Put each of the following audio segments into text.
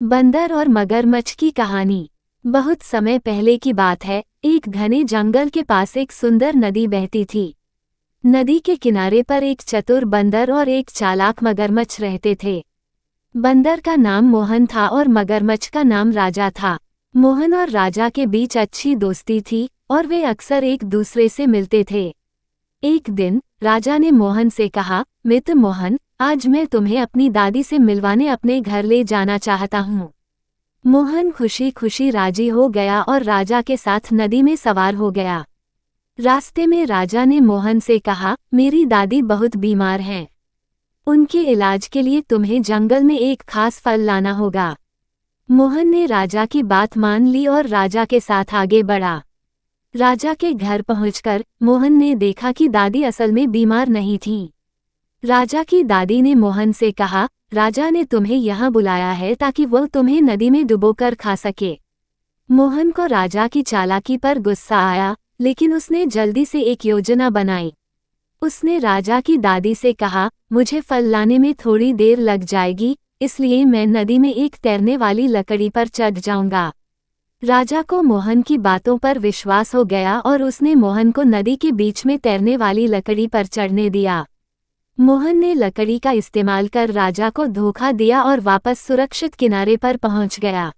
बंदर और मगरमच्छ की कहानी। बहुत समय पहले की बात है। एक घने जंगल के पास एक सुंदर नदी बहती थी। नदी के किनारे पर एक चतुर बंदर और एक चालाक मगरमच्छ रहते थे। बंदर का नाम मोहन था और मगरमच्छ का नाम राजा था। मोहन और राजा के बीच अच्छी दोस्ती थी और वे अक्सर एक दूसरे से मिलते थे। एक दिन राजा ने मोहन से कहा, मित्र मोहन, आज मैं तुम्हें अपनी दादी से मिलवाने अपने घर ले जाना चाहता हूँ। मोहन खुशी खुशी राजी हो गया और राजा के साथ नदी में सवार हो गया। रास्ते में राजा ने मोहन से कहा, मेरी दादी बहुत बीमार हैं। उनके इलाज के लिए तुम्हें जंगल में एक खास फल लाना होगा। मोहन ने राजा की बात मान ली और राजा के साथ आगे बढ़ा। राजा के घर पहुंचकर मोहन ने देखा कि दादी असल में बीमार नहीं थी। राजा की दादी ने मोहन से कहा, राजा ने तुम्हें यहाँ बुलाया है ताकि वह तुम्हें नदी में डुबोकर खा सके। मोहन को राजा की चालाकी पर गुस्सा आया, लेकिन उसने जल्दी से एक योजना बनाई। उसने राजा की दादी से कहा, मुझे फल लाने में थोड़ी देर लग जाएगी, इसलिए मैं नदी में एक तैरने वाली लकड़ी पर चढ़ जाऊंगा। राजा को मोहन की बातों पर विश्वास हो गया और उसने मोहन को नदी के बीच में तैरने वाली लकड़ी पर चढ़ने दिया। मोहन ने लकड़ी का इस्तेमाल कर राजा को धोखा दिया और वापस सुरक्षित किनारे पर पहुंच गया।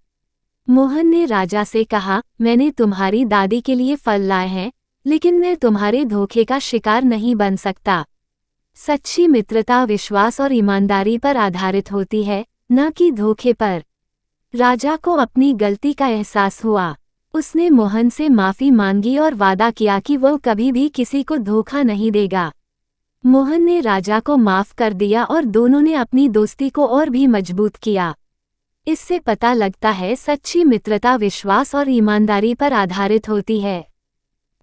मोहन ने राजा से कहा, मैंने तुम्हारी दादी के लिए फल लाए हैं, लेकिन मैं तुम्हारे धोखे का शिकार नहीं बन सकता। सच्ची मित्रता विश्वास और ईमानदारी पर आधारित होती है, न कि धोखे पर। राजा को अपनी गलती का एहसास हुआ। उसने मोहन से माफी मांगी और वादा किया कि वह कभी भी किसी को धोखा नहीं देगा। मोहन ने राजा को माफ कर दिया और दोनों ने अपनी दोस्ती को और भी मजबूत किया। इससे पता लगता है सच्ची मित्रता विश्वास और ईमानदारी पर आधारित होती है।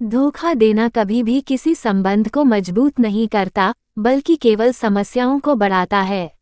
धोखा देना कभी भी किसी संबंध को मजबूत नहीं करता, बल्कि केवल समस्याओं को बढ़ाता है।